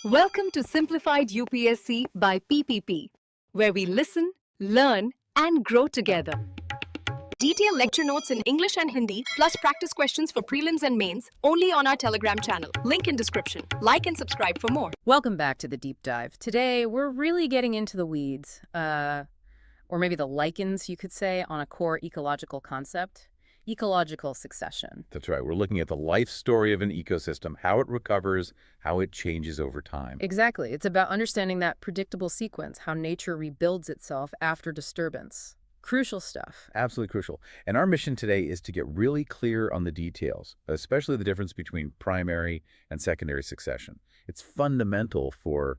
Welcome to Simplified UPSC by PPP, where we listen, learn, and grow together. Detailed lecture notes in English and Hindi, plus practice questions for prelims and mains, only on our Telegram channel. Link in description. Like and subscribe for more. Welcome back to the deep dive. Today, we're really getting into the weeds, or maybe the lichens, you could say, on a core ecological concept. Ecological succession. That's right. We're looking at the life story of an ecosystem, how it recovers, how it changes over time. Exactly. It's about understanding that predictable sequence, how nature rebuilds itself after disturbance. Crucial stuff. Absolutely crucial. And our mission today is to get really clear on the details, especially the difference between primary and secondary succession. It's fundamental for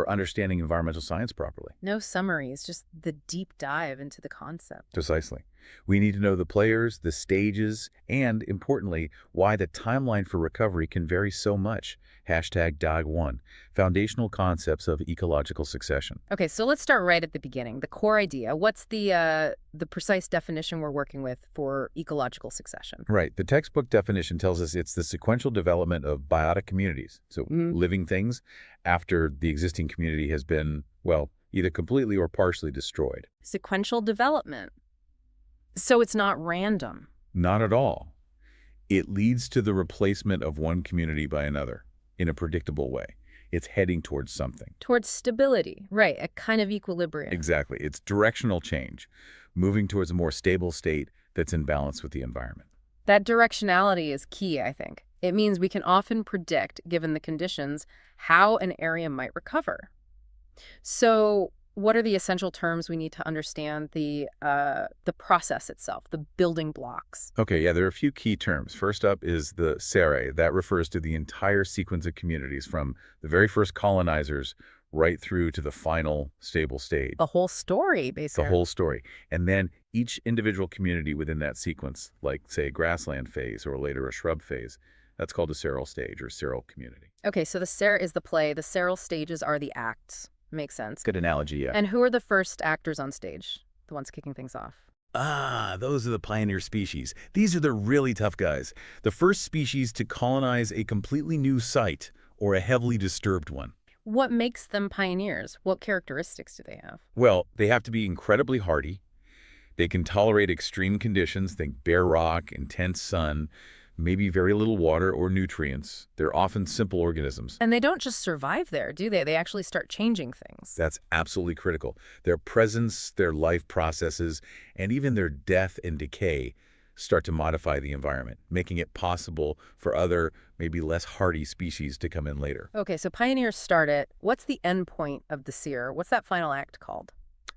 understanding environmental science properly. No summaries, just the deep dive into the concept. Precisely. We need to know the players, the stages, and, importantly, why the timeline for recovery can vary so much. #DAG1, foundational concepts of ecological succession. Okay, so let's start right at the beginning. The core idea. What's the precise definition we're working with for ecological succession? Right. The textbook definition tells us it's the sequential development of biotic communities, so living things, after the existing community has been, either completely or partially destroyed. Sequential development. So it's not random. Not at all. It leads to the replacement of one community by another in a predictable way. It's heading towards something. Towards stability. Right, a kind of equilibrium. Exactly. It's directional change, moving towards a more stable state that's in balance with the environment. That directionality is key, I think. It means we can often predict, given the conditions, how an area might recover. So what are the essential terms we need to understand the process itself, the building blocks? Okay, yeah, there are a few key terms. First up is the Sere. That refers to the entire sequence of communities from the very first colonizers right through to the final stable state. The whole story, basically. The whole story. And then each individual community within that sequence, like, say, a grassland phase or later a shrub phase, that's called a Seral stage or Seral community. Okay, so the Sere is the play. The Seral stages are the acts. Makes sense. Good analogy, yeah. And who are the first actors on stage? The ones kicking things off? Those are the pioneer species. These are the really tough guys. The first species to colonize a completely new site or a heavily disturbed one. What makes them pioneers? What characteristics do they have? Well, they have to be incredibly hardy. They can tolerate extreme conditions, think bare rock, intense sun, maybe very little water or nutrients. They're often simple organisms. And they don't just survive there, do they? They actually start changing things. That's absolutely critical. Their presence, their life processes, and even their death and decay start to modify the environment, making it possible for other, maybe less hardy species to come in later. Okay, so pioneers start it. What's the end point of the Sere? What's that final act called?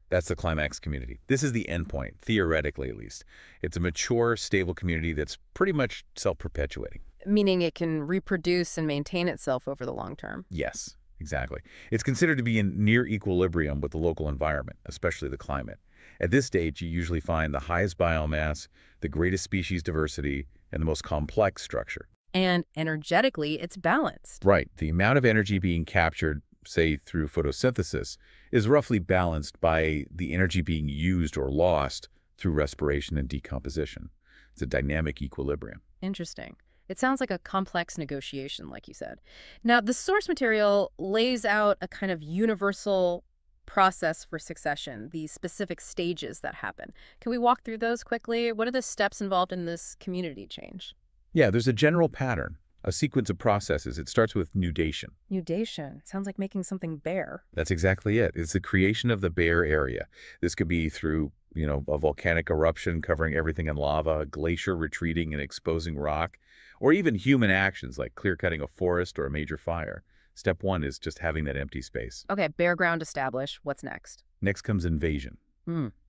That's the Climax Community. This is the endpoint, theoretically at least. It's a mature, stable community that's pretty much self-perpetuating. Meaning it can reproduce and maintain itself over the long term. Yes, exactly. It's considered to be in near equilibrium with the local environment, especially the climate. At this stage, you usually find the highest biomass, the greatest species diversity, and the most complex structure. And energetically, it's balanced. Right. The amount of energy being captured, say through photosynthesis, is roughly balanced by the energy being used or lost through respiration and decomposition. It's a dynamic equilibrium. Interesting. It sounds like a complex negotiation, like you said. Now, the source material lays out a kind of universal process for succession, the specific stages that happen. Can we walk through those quickly? What are the steps involved in this community change? Yeah, there's a general pattern, a sequence of processes. It starts with nudation. Nudation. Sounds like making something bare. That's exactly it. It's the creation of the bare area. This could be through, a volcanic eruption covering everything in lava, a glacier retreating and exposing rock, or even human actions like clear-cutting a forest or a major fire. Step one is just having that empty space. Okay, bare ground established. What's next? Next comes invasion.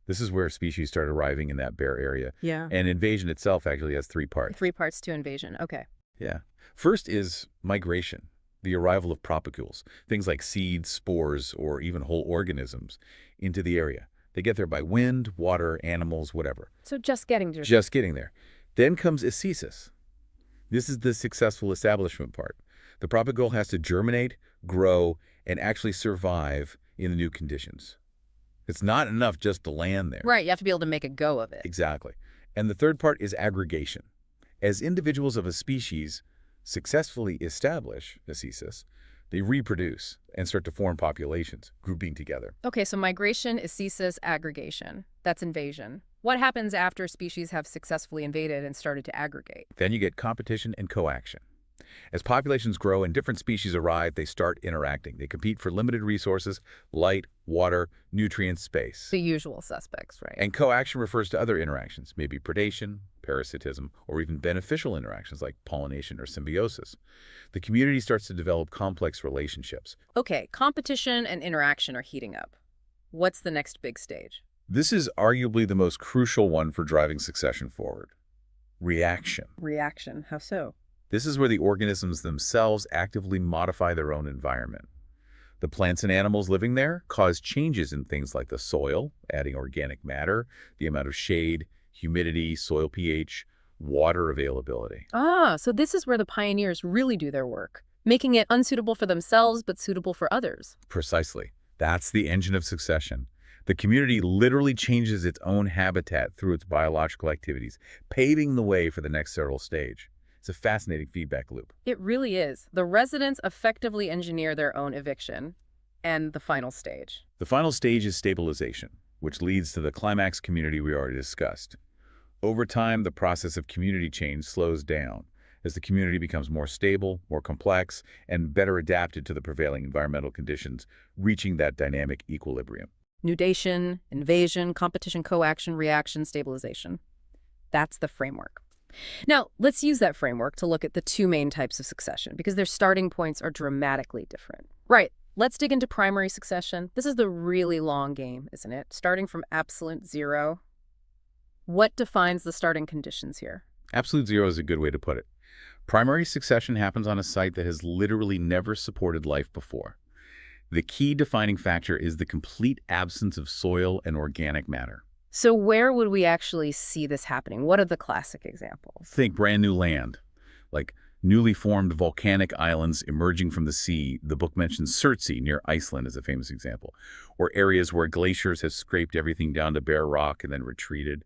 This is where species start arriving in that bare area. Yeah. And invasion itself actually has three parts. 3 parts to invasion. Okay. Yeah. First is migration, the arrival of propagules, things like seeds, spores, or even whole organisms into the area. They get there by wind, water, animals, whatever. So just getting to... Just getting there. Then comes ascesis. This is the successful establishment part. The propagule has to germinate, grow, and actually survive in the new conditions. It's not enough just to land there. Right, you have to be able to make a go of it. Exactly. And the third part is aggregation. As individuals of a species, successfully establish a species, they reproduce and start to form populations, grouping together. Okay, so migration is species aggregation. That's invasion. What happens after species have successfully invaded and started to aggregate? Then you get competition and coaction. As populations grow and different species arrive, they start interacting. They compete for limited resources, light, water, nutrients, space. The usual suspects, right? And coaction refers to other interactions, maybe predation, parasitism, or even beneficial interactions like pollination or symbiosis. The community starts to develop complex relationships. Okay, competition and interaction are heating up. What's the next big stage? This is arguably the most crucial one for driving succession forward. Reaction. Reaction, how so? This is where the organisms themselves actively modify their own environment. The plants and animals living there cause changes in things like the soil, adding organic matter, the amount of shade, humidity, soil pH, water availability. Ah, so this is where the pioneers really do their work, making it unsuitable for themselves but suitable for others. Precisely. That's the engine of succession. The community literally changes its own habitat through its biological activities, paving the way for the next seral stage. It's a fascinating feedback loop. It really is. The residents effectively engineer their own eviction. And the final stage. The final stage is stabilization, which leads to the climax community we already discussed. Over time, the process of community change slows down as the community becomes more stable, more complex, and better adapted to the prevailing environmental conditions, reaching that dynamic equilibrium. Nudation, invasion, competition, coaction, reaction, stabilization. That's the framework. Now, let's use that framework to look at the two main types of succession, because their starting points are dramatically different. Right, let's dig into primary succession. This is the really long game, isn't it? Starting from absolute zero. What defines the starting conditions here? Absolute zero is a good way to put it. Primary succession happens on a site that has literally never supported life before. The key defining factor is the complete absence of soil and organic matter. So where would we actually see this happening? What are the classic examples? Think brand new land, like newly formed volcanic islands emerging from the sea. The book mentions Xerosere near Iceland as a famous example, or areas where glaciers have scraped everything down to bare rock and then retreated.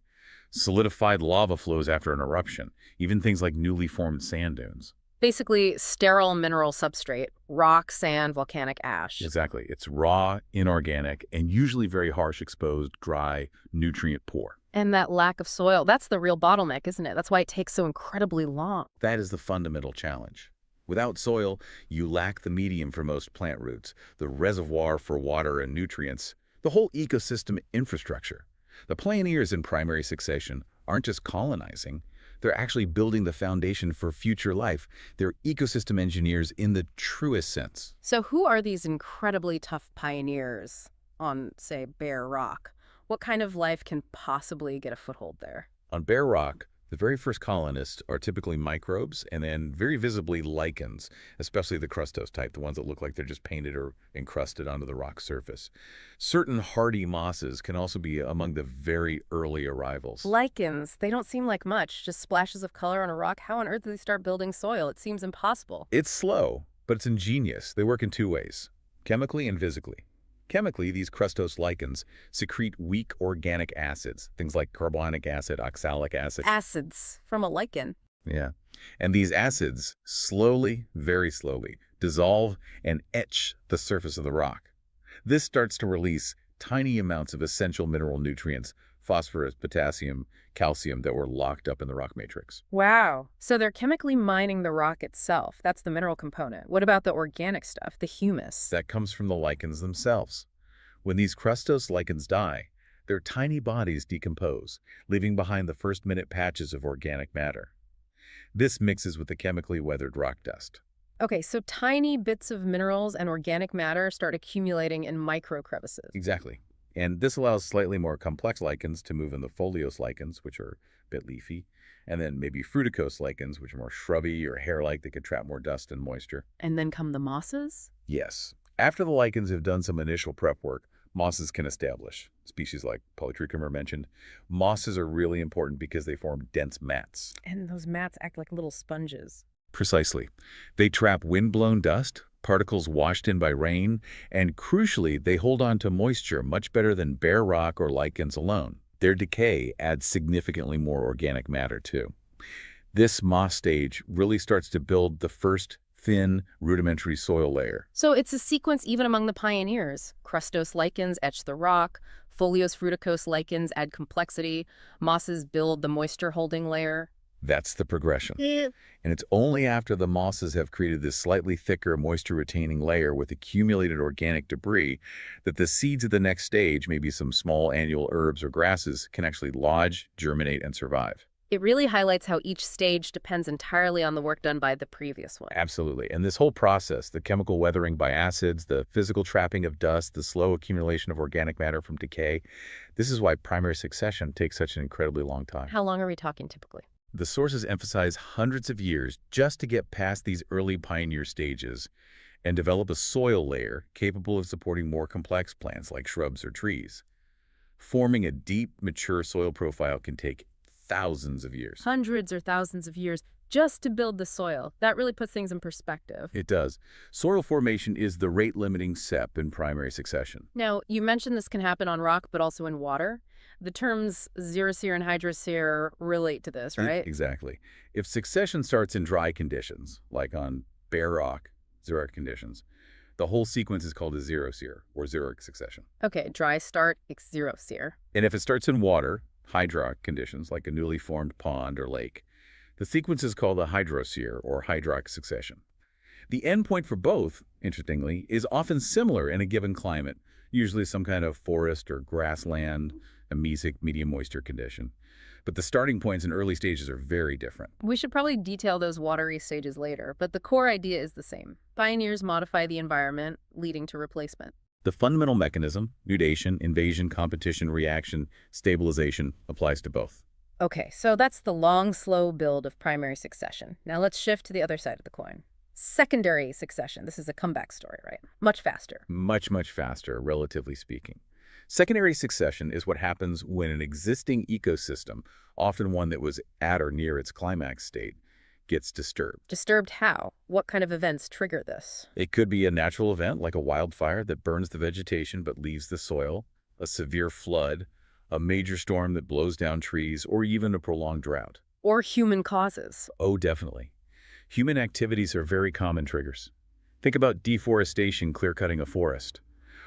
Solidified lava flows after an eruption, even things like newly formed sand dunes. Basically, sterile mineral substrate, rock, sand, volcanic ash. Exactly. It's raw, inorganic, and usually very harsh, exposed, dry, nutrient poor. And that lack of soil, that's the real bottleneck, isn't it? That's why it takes so incredibly long. That is the fundamental challenge. Without soil, you lack the medium for most plant roots, the reservoir for water and nutrients, the whole ecosystem infrastructure. The pioneers in primary succession aren't just colonizing. They're actually building the foundation for future life. They're ecosystem engineers in the truest sense. So who are these incredibly tough pioneers on, say, bare rock? What kind of life can possibly get a foothold there? On bare rock, the very first colonists are typically microbes and then very visibly lichens, especially the crustose type, the ones that look like they're just painted or encrusted onto the rock surface. Certain hardy mosses can also be among the very early arrivals. Lichens, they don't seem like much, just splashes of color on a rock. How on earth do they start building soil? It seems impossible. It's slow, but it's ingenious. They work in two ways, chemically and physically. Chemically, these crustose lichens secrete weak organic acids, things like carbonic acid, oxalic acid. Acids from a lichen. Yeah. And these acids slowly, very slowly, dissolve and etch the surface of the rock. This starts to release tiny amounts of essential mineral nutrients, phosphorus, potassium, calcium, that were locked up in the rock matrix. Wow. So they're chemically mining the rock itself. That's the mineral component. What about the organic stuff, the humus? That comes from the lichens themselves. When these crustose lichens die, their tiny bodies decompose, leaving behind the first-minute patches of organic matter. This mixes with the chemically weathered rock dust. Okay, so tiny bits of minerals and organic matter start accumulating in micro crevices. Exactly. And this allows slightly more complex lichens to move in the foliose lichens, which are a bit leafy, and then maybe fruticose lichens, which are more shrubby or hair-like. They could trap more dust and moisture. And then come the mosses? Yes. After the lichens have done some initial prep work, mosses can establish. Species like Polytrichum are mentioned. Mosses are really important because they form dense mats. And those mats act like little sponges. Precisely. They trap wind-blown dust, particles washed in by rain, and crucially, they hold on to moisture much better than bare rock or lichens alone. Their decay adds significantly more organic matter, too. This moss stage really starts to build the first thin, rudimentary soil layer. So it's a sequence even among the pioneers. Crustose lichens etch the rock, foliose fruticose lichens add complexity, mosses build the moisture-holding layer. That's the progression. And it's only after the mosses have created this slightly thicker, moisture-retaining layer with accumulated organic debris that the seeds of the next stage, maybe some small annual herbs or grasses, can actually lodge, germinate, and survive. It really highlights how each stage depends entirely on the work done by the previous one. Absolutely. And this whole process, the chemical weathering by acids, the physical trapping of dust, the slow accumulation of organic matter from decay, this is why primary succession takes such an incredibly long time. How long are we talking typically? The sources emphasize hundreds of years just to get past these early pioneer stages and develop a soil layer capable of supporting more complex plants like shrubs or trees. Forming a deep, mature soil profile can take thousands of years. Hundreds or thousands of years just to build the soil. That really puts things in perspective. It does. Soil formation is the rate-limiting step in primary succession. Now, you mentioned this can happen on rock, but also in water. The terms Xerosere and Hydrosere relate to this, right? Exactly. If succession starts in dry conditions, like on bare rock, xeric conditions, the whole sequence is called a xerosere, or xeric succession. Okay, dry start, Xerosere. And if it starts in water, hydrotic conditions, like a newly formed pond or lake, the sequence is called a hydrosere, or hydrotic succession. The endpoint for both, interestingly, is often similar in a given climate, usually some kind of forest or grassland, a mesic, medium moisture condition. But the starting points in early stages are very different. We should probably detail those watery stages later, but the core idea is the same. Pioneers modify the environment, leading to replacement. The fundamental mechanism, nudation, invasion, competition, reaction, stabilization, applies to both. Okay, so that's the long, slow build of primary succession. Now let's shift to the other side of the coin. Secondary succession. This is a comeback story, right? Much faster. Much, much faster, relatively speaking. Secondary succession is what happens when an existing ecosystem, often one that was at or near its climax state, gets disturbed. Disturbed how? What kind of events trigger this? It could be a natural event like a wildfire that burns the vegetation but leaves the soil, a severe flood, a major storm that blows down trees, or even a prolonged drought. Or human causes. Oh, definitely. Human activities are very common triggers. Think about deforestation clear-cutting a forest,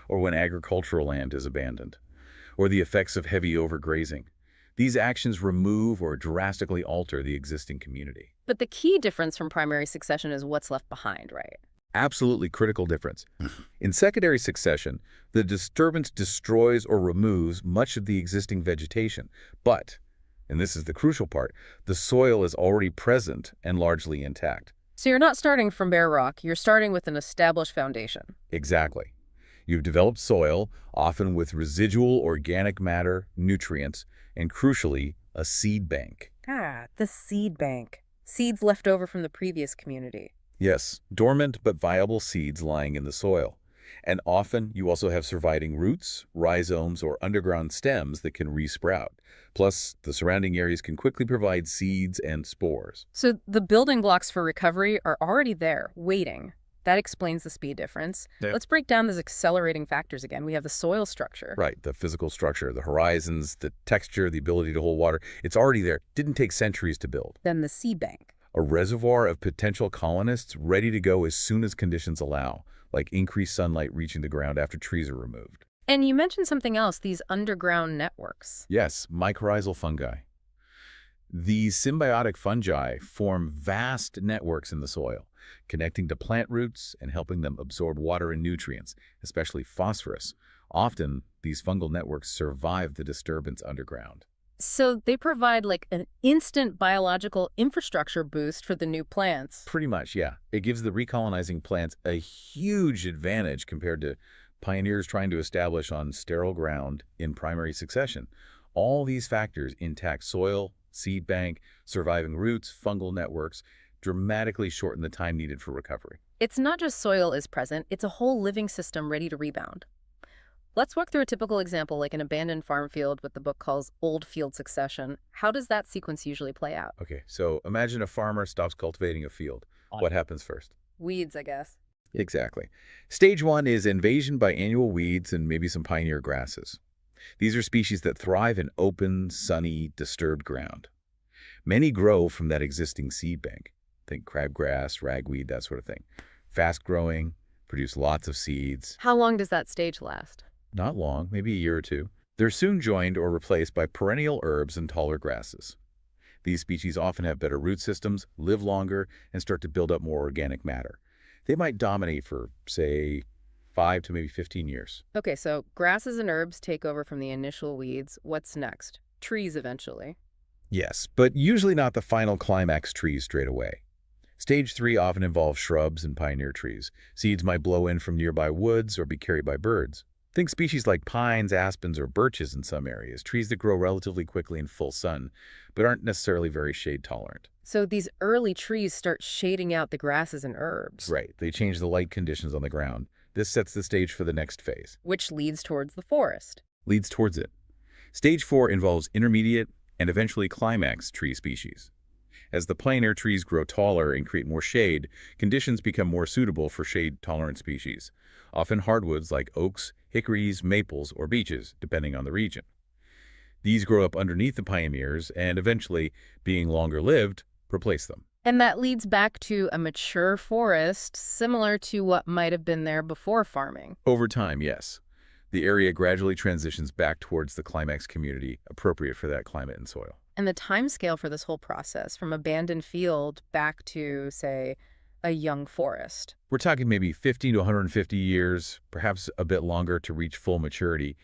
or when agricultural land is abandoned, or the effects of heavy overgrazing. These actions remove or drastically alter the existing community. But the key difference from primary succession is what's left behind, right? Absolutely critical difference. In secondary succession, the disturbance destroys or removes much of the existing vegetation, but, and this is the crucial part, the soil is already present and largely intact. So you're not starting from bare rock, you're starting with an established foundation. Exactly. You've developed soil, often with residual organic matter, nutrients, and crucially, a seed bank. The seed bank. Seeds left over from the previous community. Yes, dormant but viable seeds lying in the soil. And often you also have surviving roots, rhizomes, or underground stems that can resprout. Plus, the surrounding areas can quickly provide seeds and spores. So the building blocks for recovery are already there, waiting. That explains the speed difference. Yeah. Let's break down those accelerating factors again. We have the soil structure. Right, the physical structure, the horizons, the texture, the ability to hold water. It's already there. Didn't take centuries to build. Then the seed bank. A reservoir of potential colonists ready to go as soon as conditions allow, like increased sunlight reaching the ground after trees are removed. And you mentioned something else, these underground networks. Yes, mycorrhizal fungi. These symbiotic fungi form vast networks in the soil, connecting to plant roots and helping them absorb water and nutrients, especially phosphorus. Often, these fungal networks survive the disturbance underground. So they provide like an instant biological infrastructure boost for the new plants. Pretty much, yeah. It gives the recolonizing plants a huge advantage compared to pioneers trying to establish on sterile ground in primary succession. All these factors, intact soil, seed bank, surviving roots, fungal networks, dramatically shorten the time needed for recovery. It's not just soil is present, it's a whole living system ready to rebound. Let's walk through a typical example like an abandoned farm field what the book calls old field succession. How does that sequence usually play out? Okay, so imagine a farmer stops cultivating a field. What happens first? Weeds, I guess. Exactly. Stage one is invasion by annual weeds and maybe some pioneer grasses. These are species that thrive in open, sunny, disturbed ground. Many grow from that existing seed bank. Think crabgrass, ragweed, that sort of thing. Fast-growing, produce lots of seeds. How long does that stage last? Not long, maybe a year or two. They're soon joined or replaced by perennial herbs and taller grasses. These species often have better root systems, live longer, and start to build up more organic matter. They might dominate for, say, 5 to maybe 15 years. Okay, so grasses and herbs take over from the initial weeds. What's next? Trees eventually. Yes, but usually not the final climax trees straight away. Stage 3 often involves shrubs and pioneer trees. Seeds might blow in from nearby woods or be carried by birds. Think species like pines, aspens, or birches in some areas, trees that grow relatively quickly in full sun, but aren't necessarily very shade tolerant. So these early trees start shading out the grasses and herbs. Right, they change the light conditions on the ground. This sets the stage for the next phase. Which leads towards the forest. Leads towards it. Stage 4 involves intermediate and eventually climax tree species. As the pioneer trees grow taller and create more shade, conditions become more suitable for shade-tolerant species, often hardwoods like oaks, hickories, maples, or beeches, depending on the region. These grow up underneath the pioneers and eventually, being longer-lived, replace them. And that leads back to a mature forest, similar to what might have been there before farming. Over time, yes. The area gradually transitions back towards the climax community appropriate for that climate and soil. And the timescale for this whole process, from abandoned field back to, say, a young forest. We're talking maybe 50 to 150 years, perhaps a bit longer to reach full maturity,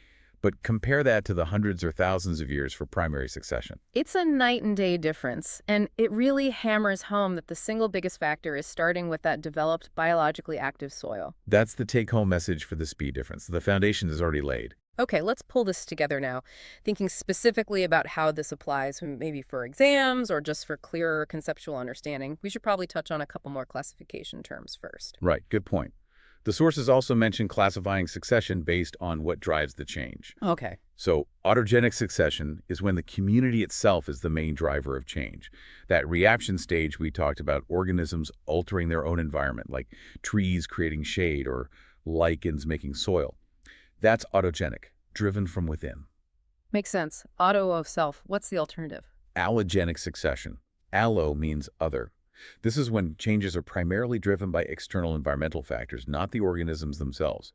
but compare that to the hundreds or thousands of years for primary succession. It's a night and day difference, and it really hammers home that the single biggest factor is starting with that developed biologically active soil. That's the take-home message for the speed difference. The foundation is already laid. Okay, let's pull this together now, thinking specifically about how this applies maybe for exams or just for clearer conceptual understanding. We should probably touch on a couple more classification terms first. Right, good point. The sources also mention classifying succession based on what drives the change. Okay. So autogenic succession is when the community itself is the main driver of change. That reaction stage we talked about, organisms altering their own environment, like trees creating shade or lichens making soil. That's autogenic, driven from within. Makes sense. Auto of self. What's the alternative? Allogenic succession. Allo means other. This is when changes are primarily driven by external environmental factors, not the organisms themselves.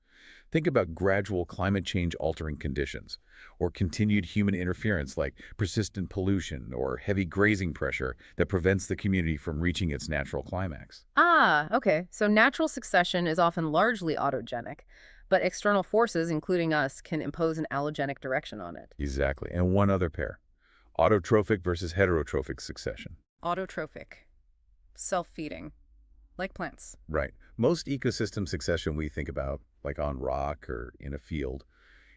Think about gradual climate change altering conditions, or continued human interference like persistent pollution or heavy grazing pressure that prevents the community from reaching its natural climax. Ah, okay. So natural succession is often largely autogenic, but external forces, including us, can impose an allogenic direction on it. Exactly. And one other pair, autotrophic versus heterotrophic succession. Autotrophic. Self-feeding. Like plants. Right. Most ecosystem succession we think about, like on rock or in a field,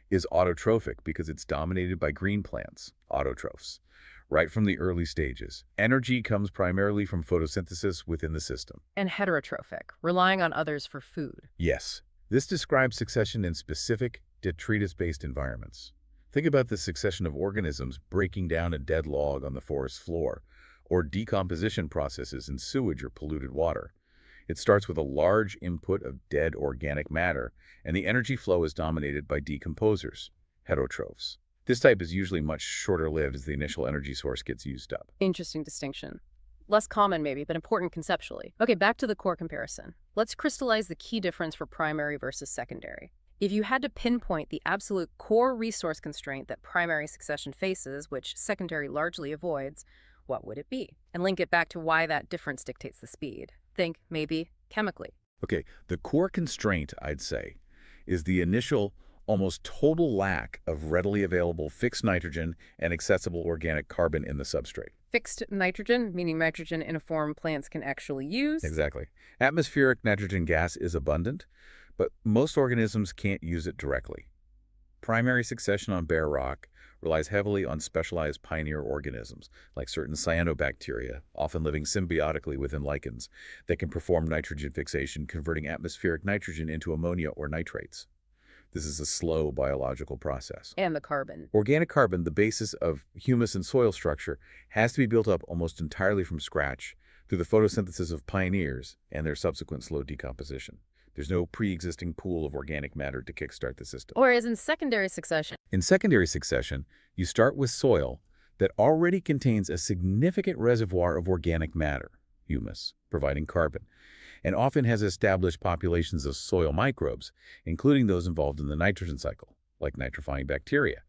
is autotrophic because it's dominated by green plants, autotrophs, right from the early stages. Energy comes primarily from photosynthesis within the system. And heterotrophic, relying on others for food. Yes. This describes succession in specific, detritus-based environments. Think about the succession of organisms breaking down a dead log on the forest floor, or decomposition processes in sewage or polluted water. It starts with a large input of dead organic matter, and the energy flow is dominated by decomposers, heterotrophs. This type is usually much shorter-lived as the initial energy source gets used up. Interesting distinction. Less common maybe, but important conceptually. Okay, back to the core comparison. Let's crystallize the key difference for primary versus secondary. If you had to pinpoint the absolute core resource constraint that primary succession faces, which secondary largely avoids, what would it be? And link it back to why that difference dictates the speed. Think, maybe, chemically. Okay, the core constraint, I'd say, is the initial, almost total lack of readily available fixed nitrogen and accessible organic carbon in the substrate. Fixed nitrogen, meaning nitrogen in a form plants can actually use. Exactly. Atmospheric nitrogen gas is abundant, but most organisms can't use it directly. Primary succession on bare rock relies heavily on specialized pioneer organisms, like certain cyanobacteria, often living symbiotically within lichens, that can perform nitrogen fixation, converting atmospheric nitrogen into ammonia or nitrates. This is a slow biological process. And the carbon. Organic carbon, the basis of humus and soil structure, has to be built up almost entirely from scratch through the photosynthesis of pioneers and their subsequent slow decomposition. There's no pre-existing pool of organic matter to kickstart the system. Whereas in secondary succession, In secondary succession, you start with soil, that already contains a significant reservoir of organic matter, humus, providing carbon, and often has established populations of soil microbes, including those involved in the nitrogen cycle, like nitrifying bacteria.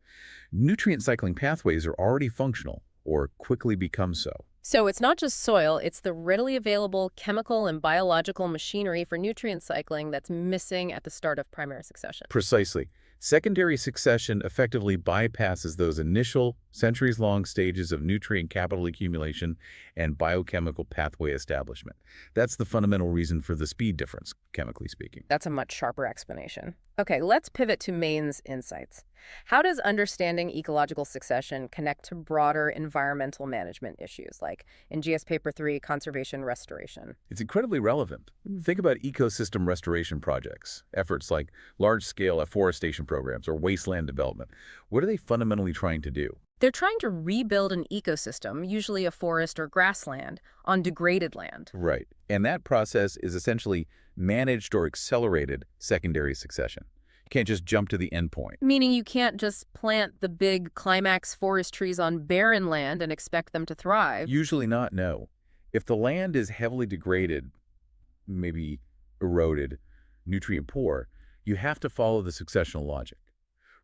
Nutrient cycling pathways are already functional, or quickly become so. So it's not just soil, it's the readily available chemical and biological machinery for nutrient cycling that's missing at the start of primary succession. Precisely. Secondary succession effectively bypasses those initial, centuries-long stages of nutrient capital accumulation and biochemical pathway establishment. That's the fundamental reason for the speed difference, chemically speaking. That's a much sharper explanation. Okay, let's pivot to Main's insights. How does understanding ecological succession connect to broader environmental management issues like in GS Paper 3, conservation restoration? It's incredibly relevant. Think about ecosystem restoration projects, efforts like large-scale afforestation programs or wasteland development. What are they fundamentally trying to do? They're trying to rebuild an ecosystem, usually a forest or grassland, on degraded land. Right. And that process is essentially managed or accelerated secondary succession. You can't just jump to the endpoint. Meaning you can't just plant the big climax forest trees on barren land and expect them to thrive. Usually not, no. If the land is heavily degraded, maybe eroded, nutrient poor, you have to follow the successional logic.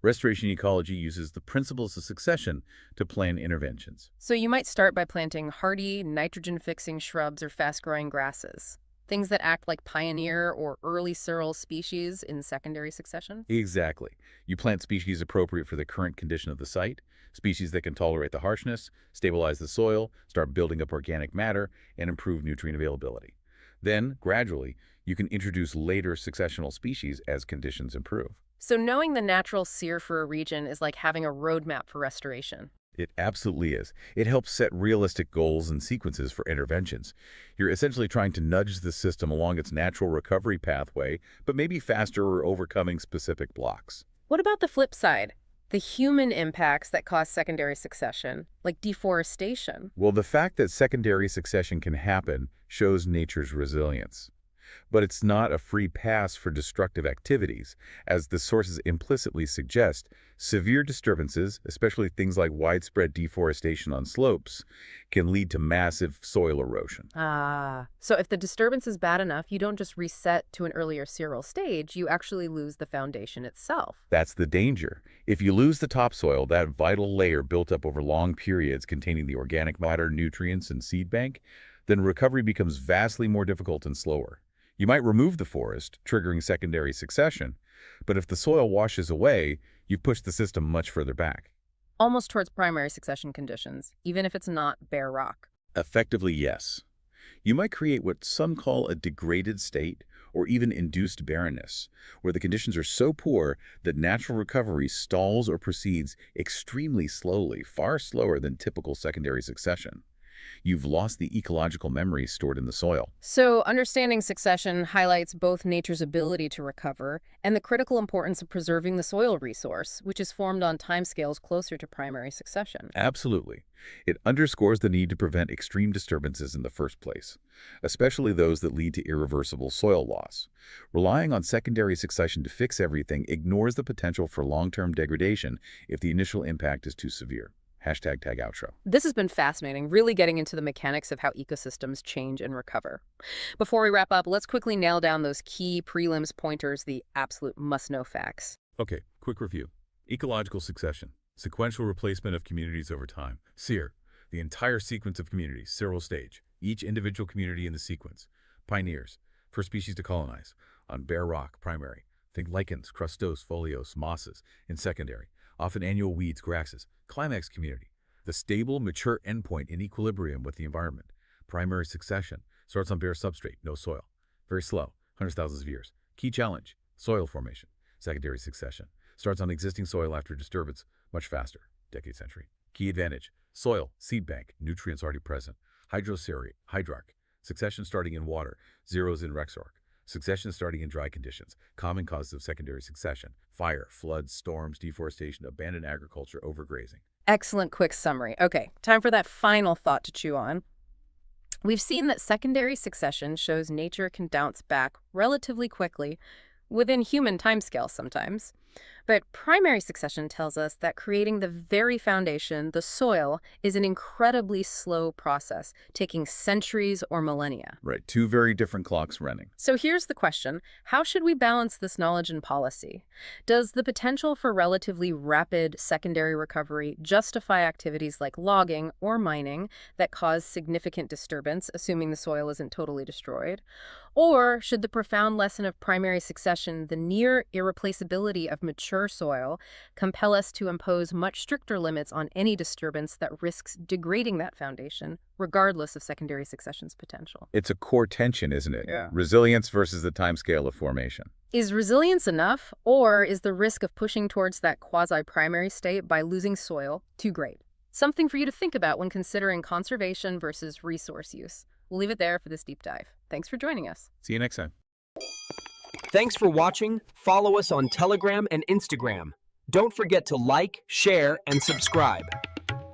Restoration ecology uses the principles of succession to plan interventions. So you might start by planting hardy, nitrogen-fixing shrubs or fast-growing grasses, things that act like pioneer or early Seral species in secondary succession? Exactly. You plant species appropriate for the current condition of the site, species that can tolerate the harshness, stabilize the soil, start building up organic matter, and improve nutrient availability. Then, gradually, you can introduce later successional species as conditions improve. So knowing the natural Sere for a region is like having a roadmap for restoration. It absolutely is. It helps set realistic goals and sequences for interventions. You're essentially trying to nudge the system along its natural recovery pathway, but maybe faster or overcoming specific blocks. What about the flip side? The human impacts that cause secondary succession, like deforestation. Well, the fact that secondary succession can happen shows nature's resilience. But it's not a free pass for destructive activities. As the sources implicitly suggest, severe disturbances, especially things like widespread deforestation on slopes, can lead to massive soil erosion. So if the disturbance is bad enough, you don't just reset to an earlier Seral stage, you actually lose the foundation itself. That's the danger. If you lose the topsoil, that vital layer built up over long periods containing the organic matter, nutrients, and seed bank, then recovery becomes vastly more difficult and slower. You might remove the forest, triggering secondary succession, but if the soil washes away, you've pushed the system much further back. Almost towards primary succession conditions, even if it's not bare rock. Effectively, yes. You might create what some call a degraded state or even induced barrenness, where the conditions are so poor that natural recovery stalls or proceeds extremely slowly, far slower than typical secondary succession. You've lost the ecological memory stored in the soil. So understanding succession highlights both nature's ability to recover and the critical importance of preserving the soil resource, which is formed on timescales closer to primary succession. Absolutely. It underscores the need to prevent extreme disturbances in the first place, especially those that lead to irreversible soil loss. Relying on secondary succession to fix everything ignores the potential for long-term degradation if the initial impact is too severe. #tag outro. This has been fascinating, really getting into the mechanics of how ecosystems change and recover. Before we wrap up, let's quickly nail down those key prelims pointers, the absolute must-know facts. Okay, quick review. Ecological succession, sequential replacement of communities over time. Sere, the entire sequence of communities, Seral stage, each individual community in the sequence. Pioneers, first species to colonize, on bare rock, primary. Think lichens, crustose, foliose, mosses, in secondary. Often annual weeds, grasses. Climax Community, the stable, mature endpoint in equilibrium with the environment. Primary succession, starts on bare substrate, no soil. Very slow, hundreds of thousands of years. Key challenge, soil formation. Secondary succession, starts on existing soil after disturbance, much faster, decade century. Key advantage, soil, seed bank, nutrients already present. Hydrosere, hydrarch, succession starting in water, zeros in Xerosere. Succession starting in dry conditions. Common causes of secondary succession: fire, floods, storms, deforestation, abandoned agriculture, overgrazing. Excellent quick summary. Okay, time for that final thought to chew on. We've seen that secondary succession shows nature can bounce back relatively quickly, within human timescales sometimes. But primary succession tells us that creating the very foundation, the soil, is an incredibly slow process, taking centuries or millennia. Right, two very different clocks running. So here's the question. How should we balance this knowledge and policy? Does the potential for relatively rapid secondary recovery justify activities like logging or mining that cause significant disturbance, assuming the soil isn't totally destroyed? Or should the profound lesson of primary succession, the near irreplaceability of mature soil, compel us to impose much stricter limits on any disturbance that risks degrading that foundation, regardless of secondary succession's potential? It's a core tension, isn't it? Yeah. Resilience versus the timescale of formation. Is resilience enough, or is the risk of pushing towards that quasi-primary state by losing soil too great? Something for you to think about when considering conservation versus resource use. We'll leave it there for this deep dive. Thanks for joining us. See you next time. Thanks for watching. Follow us on Telegram and Instagram. Don't forget to like, share, and subscribe.